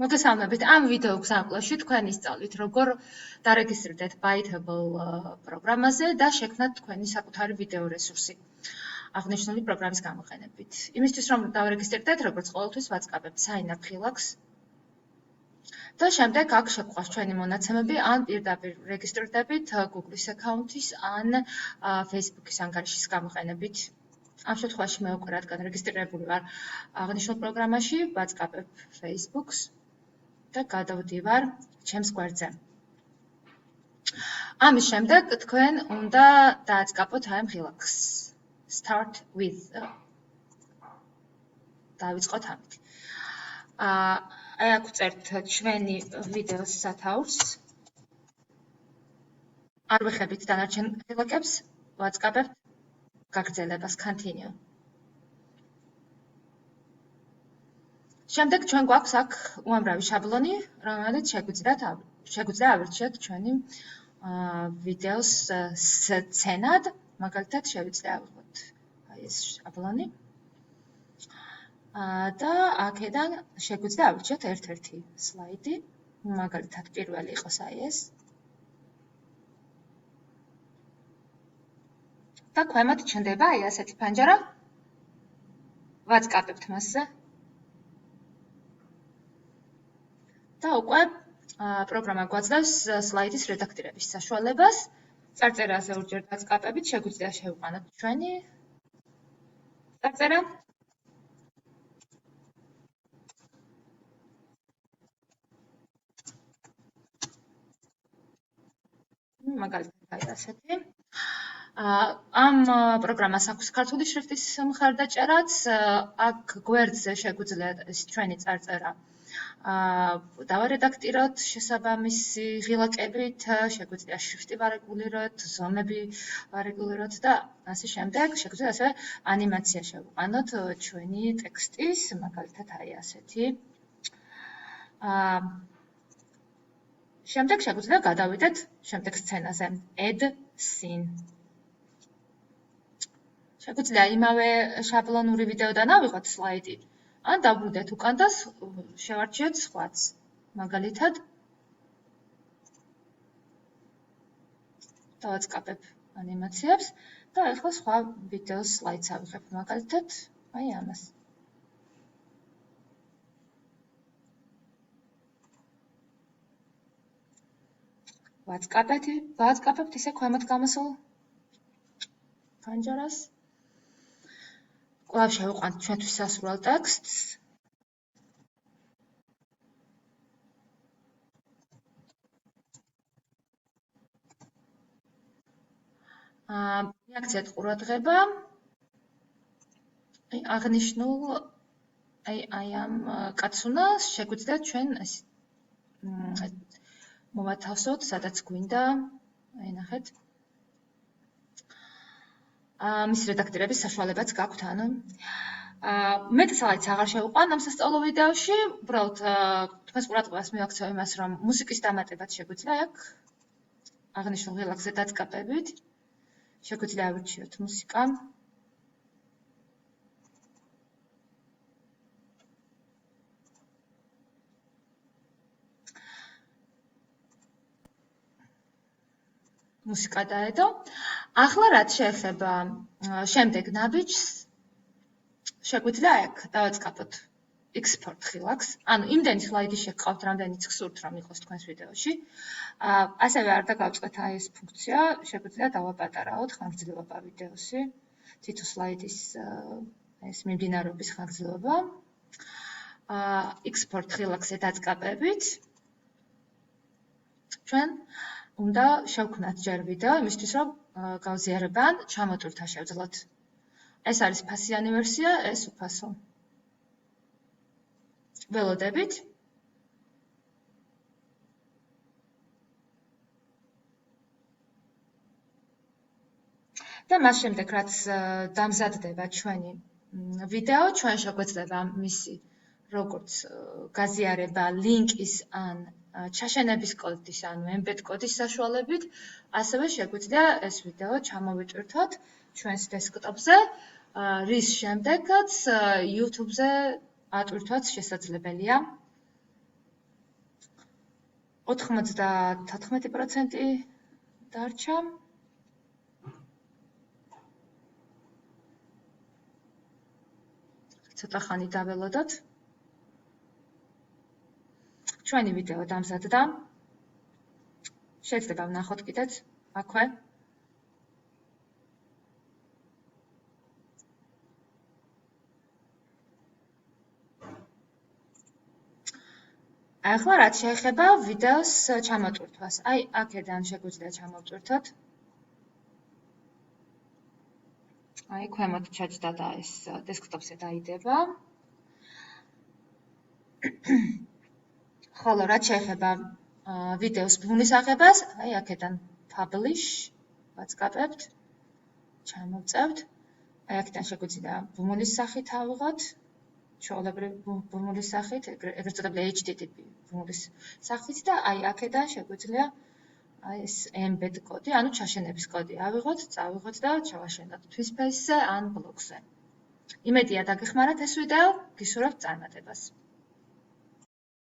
მოგესალმებით. ამ ვიდეო გზავნილში თქვენ ისწავლით, როგორ დარეგისტრირდეთ Byteable პროგრამაზე და შექმნათ თქვენი საკუთარი ვიდეო რესურსი აღნიშნული პროგრამის გამოყენებით. იმისთვის, რომ დავერეგისტრირდეთ, როგორც ყოველთვის ვაწყაბებთ sign up Relax და შემდეგ აქ შეგყვას ჩვენი მონაცემები, ან პირდაპირ რეგისტრირდებით Google-ის აკაუნთის, ან Facebook-ის ანგარიშის გამოყენებით. ამ შემთხვევაში მე უკვე რადგან რეგისტრირებული ვარ აღნიშნულ პროგრამაში, ვაწყაბებ Facebook-ს და გადავდივარ ჩემს გვერდზე. ამის შემდეგ თქვენ უნდა დააწყაპოთ ამ Relax. Start with. დავიწყოთ ამით. აი აქ ვწერთ ჩვენი ვიდეოს სათაურს. არ ვეხებით დანარჩენ Relax-ებს, ვაწყაბებთ გაგრძელებას continue. შემდეგ ჩვენ გვაქვს აქ უამრავი შაბლონი, რომელიც შეგვიძლია ავირჩიოთ ჩვენი ვიდეოს სცენად, მაგალითად შევიძლია ავიღოთ აი ეს შაბლონი. და აქედან შეგვიძლია ავირჩიოთ ერთ-ერთი სლაიდი, მაგალითად პირველი იყოს აი ეს. და ქვემოთ ჩნდება აი ასეთი პანჯარა. ვაწყაბებთ მასზე. და უკვე პროგრამა გვაძლევს სლაიდის რედაქტირების საშუალებას. წარწერაზე ორჯერ დაწყაპებით შეგვიძლია შევყვანოთ ჩვენი წარწერა. მაგალითად აი ასეთი. ამ პროგრამას აქვს ქართული შრიფტის მხარდაჭერაც. აქ გვერდზე შეგვიძლია ჩვენი წარწერა დავარედაქტიროთ შესაბამისი ღილაკებით, შეგვიძლია შრიფტი ვარეგულიროთ, ზომები ვარეგულიროთ და ასე შემდეგ. შეგვიძლია ასევე ანიმაცია შევყვანოთ ჩვენი ტექსტის, მაგალითად აი ასეთი. შემდეგ შეგვიძლია გადავიდეთ შემდეგ სცენაზე. Add scene. შეგვიძლია იმავე შაბლონური ვიდეოდან ავიღოთ სლაიდი. ან დავბრუნდეთ უკან და შევარჩიოთ სხვაც. მაგალითად დავაწყაბებ ანიმაციებს და ახლა სხვა ვიდეოს სლაიდს ავიღებ. მაგალითად აი ამას. ვაწყაბებთ ისე ქვემოთ გამოსულ პანჯარას. კვლავ შევყვანთ ჩვენთვის სასურველ ტექსტს. მიაქციეთ ყურადღება. აღნიშნულ აი ამ კაცუნას შეგვიძლია ჩვენ მოვათავსოთ, სადაც გვინდა. აი ნახეთ. მის რედაქტირების საშუალებაც გაქვთ, ანუ მეტი სლაიდს აღარ შევყვან ამ სასწავლო ვიდეოში, უბრალოდ თქვენს ყურადღებას მივაქცევ იმას, რომ მუსიკის დამატებაც შეგვიძლია აქ აღნიშნულ Relax-ზე დაწყაპებით. შეგვიძლია ავირჩიოთ მუსიკა. მუსიკა დაედო. ახლა რაც შეეხება შემდეგ ნაბიჯს, შეგვიძლია აქ დავაწყაპოთ export Relax. ანუ იმდენი სლაიდი შეგყავთ, რამდენიც გსურთ, რომ იყოს თქვენს ვიდეოში. ასევე არ დაგავწყეთ აი ეს ფუნქცია, შეგვიძლია დავაპატარავოთ ხანგრძლივობა ვიდეოსი, თითო სლაიდის ეს მიმდინარეობის ხანგრძლივობა. export Relax-ზე დაწყაპებით. ჩვენ უნდა შევქმნათ ჯერ ვიდეო, იმისთვის რომ გავზიარებან ჩამოტვირთა შევძლოთ. ეს არის ფასიანი ვერსია, ეს უფასო. ველოდებით. და მას შემდეგ, რაც დამზადდება ჩვენი ვიდეო, ჩვენ შეგვეძლება მისი როგორც გაზიარება ლინკის ან ჩაშენების კოდის, ანუ embed კოდის საშუალებით, ასევე შეგვიძლია ეს ვიდეო ჩამოვიტვირთოთ ჩვენს დესკტოპზე, რის შემდეგაც YouTube-ზე ატვირთვაც შესაძლებელია. 94% დარჩა. ცოტა ხანი დაველოდოთ. ჩვენი ვიდეო დამზადდა. შეიძლება ვნახოთ კიდეც აქვე. ახლა რაც შეეხება ვიდეოს ჩამოტვირთვას. აი, აქედან შეგვიძლია ჩამოვტვირთოთ. აი, ქვემოთ ჩაჯდა და ეს დესკტოპზე დაიდება. ხოლო რაც შეეხება ვიდეოს ბმულის აღებას, აი, აქედან publish ვაწყაპებთ, ჩამოვწევთ. აი, აქედან შეგვიძლია ბმულის სახით ავიღოთ. ჩვეულებრივი ბმულის სახით, ეგრეთ წოდებული HTTP ბმულის სახით და აი აქედან შეგვიძლია აი ეს embed კოდი, ანუ ჩაშენების კოდი ავიღოთ, წავიღოთ და ჩავაშენოთ TwinSpace-ზე ან ბლოგზე. იმედია დაგეხმარათ ეს ვიდეო, გისურვებთ წარმატებას.